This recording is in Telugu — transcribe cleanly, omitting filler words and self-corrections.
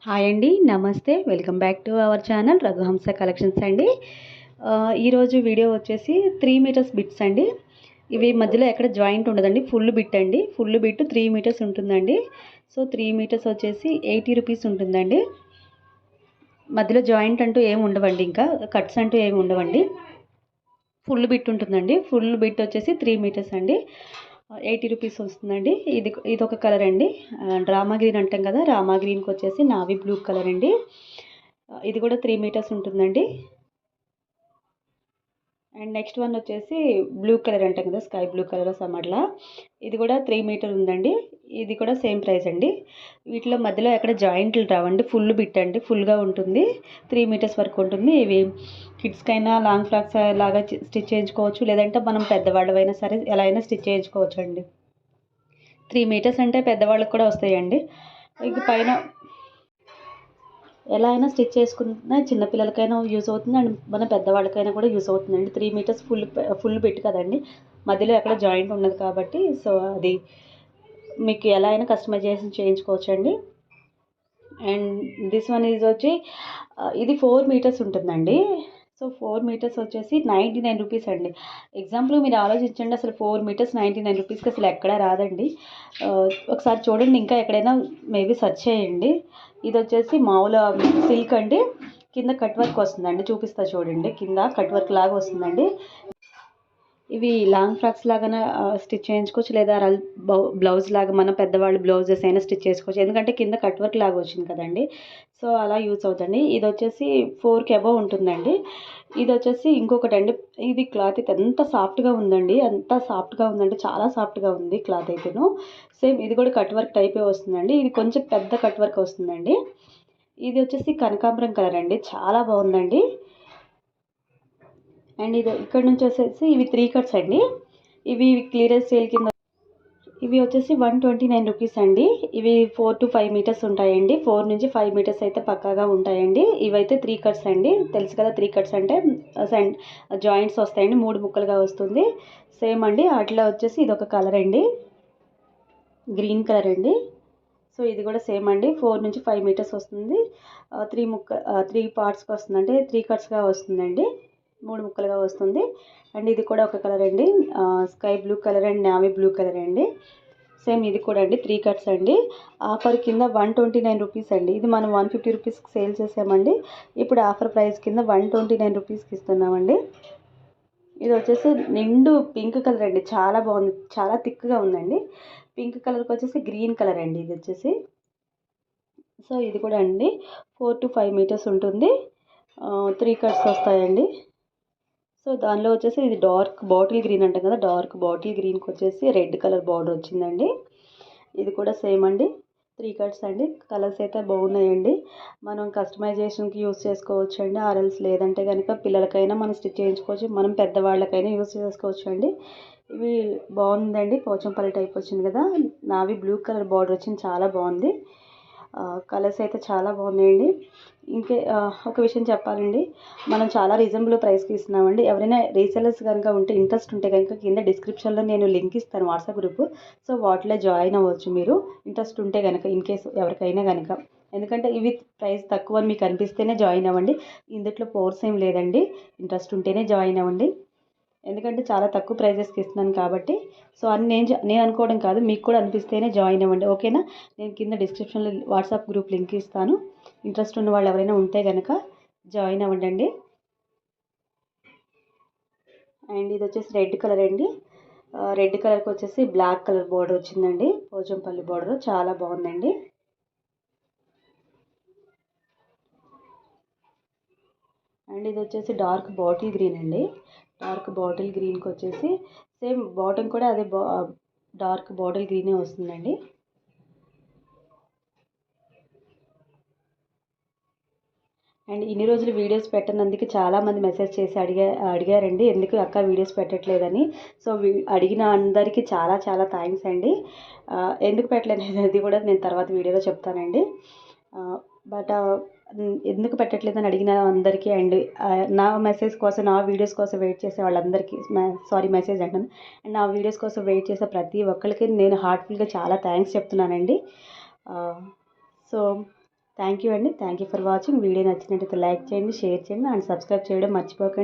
హాయ్ అండి. నమస్తే. Welcome back to our channel Raghuhamsa collections అండి. ఈరోజు వీడియో వచ్చేసి 3 మీటర్స్ బిట్స్ అండి. ఇవి మధ్యలో ఎక్కడ జాయింట్ ఉండదండి. ఫుల్ బిట్ అండి. ఫుల్ బిట్ 3 మీటర్స్ ఉంటుందండి. సో 3 మీటర్స్ వచ్చేసి 80 రూపీస్ ఉంటుందండి. మధ్యలో జాయింట్ అంటూ ఏమి ఉండవండి, ఇంకా కట్స్ అంటూ ఏమి ఉండవండి. ఫుల్ బిట్ ఉంటుందండి. ఫుల్ బిట్ వచ్చేసి 3 మీటర్స్ అండి. 80 రూపీస్ వస్తుందండి. ఇదొక కలర్ అండి. రామా గ్రీన్ అంటాం కదా, రామా గ్రీన్కి వచ్చేసి నావీ బ్లూ కలర్ అండి. ఇది కూడా 3 మీటర్స్ ఉంటుందండి. అండ్ నెక్స్ట్ వన్ వచ్చేసి బ్లూ కలర్ అంటాం కదా, స్కై బ్లూ కలర్ సమ్మర్లా. ఇది కూడా 3 మీటర్ ఉందండి. ఇది కూడా సేమ్ ప్రైస్ అండి. వీటిలో మధ్యలో ఎక్కడ జాయింట్లు రావండి. ఫుల్ బిట్ అండి. ఫుల్గా ఉంటుంది. 3 మీటర్స్ వరకు ఉంటుంది. ఇవి కిడ్స్కైనా లాంగ్ ఫ్రాక్స్ లాగా స్టిచ్ చేయించుకోవచ్చు, లేదంటే మనం పెద్దవాళ్ళమైనా సరే ఎలా అయినా స్టిచ్ చేయించుకోవచ్చు అండి. 3 మీటర్స్ అంటే పెద్దవాళ్ళకి కూడా వస్తాయండి. ఇక పైన ఎలా అయినా స్టిచ్ చేసుకున్న చిన్నపిల్లలకైనా యూస్ అవుతుంది, అండ్ మన పెద్దవాళ్ళకైనా కూడా యూస్ అవుతుందండి. 3 మీటర్స్ ఫుల్ బిట్ కదండి, మధ్యలో ఎక్కడ జాయింట్ ఉండదు కాబట్టి. సో అది మీకు ఎలా అయినా కస్టమైజేషన్ చేయించుకోవచ్చు అండి. అండ్ దిస్ వన్ ఈజ్ వచ్చి ఇది 4 మీటర్స్ ఉంటుందండి. సో 4 మీటర్స్ వచ్చేసి 99 రూపీస్ అండి. ఎగ్జాంపుల్ మీరు ఆలోచించండి, అసలు 4 మీటర్స్ 99 రూపీస్కి అసలు ఎక్కడా రాదండి. ఒకసారి చూడండి, ఇంకా ఎక్కడైనా మేబీ సెర్చ్ చేయండి. ఇది వచ్చేసి మామూలు సిల్క్ అండి. కింద కట్ వర్క్ వస్తుందండి. చూపిస్తా చూడండి. కింద కట్ వర్క్ లాగా వస్తుందండి. ఇవి లాంగ్ ఫ్రాక్స్ లాగా స్టిచ్ చేయించుకోవచ్చు, లేదా బ్లౌజ్ లాగా మన పెద్దవాళ్ళు బ్లౌజెస్ అయినా స్టిచ్ చేసుకోవచ్చు, ఎందుకంటే కింద కట్ వర్క్ లాగా వచ్చింది కదండి. సో అలా యూస్ అవుతుంది. ఇది వచ్చేసి 4కి అబవ్ ఉంటుందండి. ఇది వచ్చేసి ఇంకొకటి అండి. ఇది క్లాత్ అయితే ఎంత సాఫ్ట్గా ఉందండి, అంత సాఫ్ట్గా ఉందండి, చాలా సాఫ్ట్గా ఉంది క్లాత్ అయితేను. సేమ్ ఇది కూడా కట్ వర్క్ టైపే వస్తుందండి. ఇది కొంచెం పెద్ద కట్ వర్క్ వస్తుందండి. ఇది వచ్చేసి కనకాంబరం కలర్ అండి. చాలా బాగుందండి. అండ్ ఇది ఇక్కడ నుంచి వచ్చేసి ఇవి 3 కట్స్ అండి. ఇవి క్లియరెన్స్ సేల్ కింద ఇవి వచ్చేసి 129 రూపీస్ అండి. ఇవి 4 to 5 మీటర్స్ ఉంటాయండి. 4 నుంచి 5 మీటర్స్ అయితే పక్కాగా ఉంటాయండి. ఇవైతే 3 కట్స్ అండి. తెలుసు కదా, 3 కట్స్ అంటే జాయింట్స్ వస్తాయండి. 3 ముక్కలుగా వస్తుంది. సేమ్ అండి. అట్లా వచ్చేసి ఇది ఒక కలర్ అండి, గ్రీన్ కలర్ అండి. సో ఇది కూడా సేమ్ అండి. 4 నుంచి 5 మీటర్స్ వస్తుంది. 3 పార్ట్స్కి వస్తుంది, అంటే 3 కట్స్గా వస్తుందండి. 3 ముక్కలుగా వస్తుంది. అండ్ ఇది కూడా ఒక కలర్ అండి, sky blue colour and navy blue colour అండి. సేమ్ ఇది కూడా అండి 3 కట్స్ అండి. ఆఫర్ కింద 129 రూపీస్ అండి. ఇది మనం 150 రూపీస్కి సేల్ చేసామండి. ఇప్పుడు ఆఫర్ ప్రైస్ కింద 129 రూపీస్కి ఇస్తున్నామండి. ఇది వచ్చేసి నిండు పింక్ కలర్ అండి. చాలా బాగుంది, చాలా థిక్గా ఉందండి. పింక్ కలర్కి వచ్చేసి గ్రీన్ కలర్ అండి ఇది వచ్చేసి. సో ఇది కూడా అండి 4 to 5 మీటర్స్ ఉంటుంది. 3 కట్స్ వస్తాయండి. సో దానిలో వచ్చేసి ఇది డార్క్ బాటిల్ గ్రీన్ అంటాం కదా, డార్క్ బాటిల్ గ్రీన్కి వచ్చేసి రెడ్ కలర్ బార్డర్ వచ్చిందండి. ఇది కూడా సేమ్ అండి. 3 కట్స్ అండి. కలర్స్ అయితే బాగున్నాయండి. మనం కస్టమైజేషన్కి యూస్ చేసుకోవచ్చు అండి. ఆర్ఎల్స్ లేదంటే కనుక పిల్లలకైనా మనం స్టిచ్ చేయించుకోవచ్చు, మనం పెద్దవాళ్ళకైనా యూస్ చేసుకోవచ్చు అండి. ఇవి బాగుందండి. పోచంపల్లి టైప్ వచ్చింది కదా, నావీ బ్లూ కలర్ బార్డర్ వచ్చింది, చాలా బాగుంది. కలర్స్ అయితే చాలా బాగున్నాయండి. ఒక విషయం చెప్పాలండి, మనం చాలా రీజనబుల్ ప్రైస్కి ఇస్తున్నామండి. ఎవరైనా రీసెలర్స్ కనుక ఉంటే, ఇంట్రెస్ట్ ఉంటే కనుక కింద డిస్క్రిప్షన్లో నేను లింక్ ఇస్తాను, వాట్సాప్ గ్రూప్. సో వాటిలో జాయిన్ అవ్వచ్చు మీరు, ఇంట్రెస్ట్ ఉంటే కనుక, ఇన్ కేసు ఎవరికైనా కనుక. ఎందుకంటే ఇవి ప్రైస్ తక్కువ అని మీకు అనిపిస్తేనే జాయిన్ అవ్వండి. ఇందులో ఫోర్స్ ఏం లేదండి, ఇంట్రెస్ట్ ఉంటేనే జాయిన్ అవ్వండి. ఎందుకంటే చాలా తక్కువ ప్రైజెస్కి ఇస్తున్నాను కాబట్టి. సో అని నేను అనుకోవడం కాదు, మీకు కూడా అనిపిస్తేనే జాయిన్ అవ్వండి, ఓకేనా. నేను కింద డిస్క్రిప్షన్లో వాట్సాప్ గ్రూప్ లింక్ ఇస్తాను. ఇంట్రెస్ట్ ఉన్న వాళ్ళు ఎవరైనా ఉంటే కనుక జాయిన్ అవ్వండి. అండ్ ఇది వచ్చేసి రెడ్ కలర్ అండి. రెడ్ కలర్కి వచ్చేసి బ్లాక్ కలర్ బార్డర్ వచ్చిందండి, పోచంపల్లి బార్డర్, చాలా బాగుందండి. అండ్ ఇది వచ్చేసి డార్క్ బాటిల్ గ్రీన్ అండి. డార్క్ బాటిల్ గ్రీన్కి వచ్చేసి సేమ్ బాటమ్ కూడా అదే డార్క్ బాటిల్ గ్రీనే వస్తుందండి. అండ్ ఇన్ని రోజులు వీడియోస్ పెట్టనందుకు చాలామంది మెసేజ్ చేసి అడిగారండి, ఎందుకు అక్క వీడియోస్ పెట్టట్లేదని. సో అడిగిన అందరికీ చాలా చాలా థ్యాంక్స్ అండి. ఎందుకు పెట్టలేదు అనేది కూడా నేను తర్వాత వీడియోలో చెప్తానండి. బట్ ఎందుకు పెట్టట్లేదని అడిగిన అందరికీ, అండ్ నా మెసేజ్ కోసం, నా వీడియోస్ కోసం వెయిట్ చేసే వాళ్ళందరికీ, మెసేజ్ అంటాను, అండ్ నా వీడియోస్ కోసం వెయిట్ చేసే ప్రతి ఒక్కరికి నేను హార్ట్ఫుల్గా చాలా థ్యాంక్స్ చెప్తున్నానండి. సో థ్యాంక్ యూ అండి. Thank you for watching. Video నచ్చినట్టయితే లైక్ చేయండి, షేర్ చేయండి అండ్ సబ్స్క్రైబ్ చేయడం మర్చిపోకండి.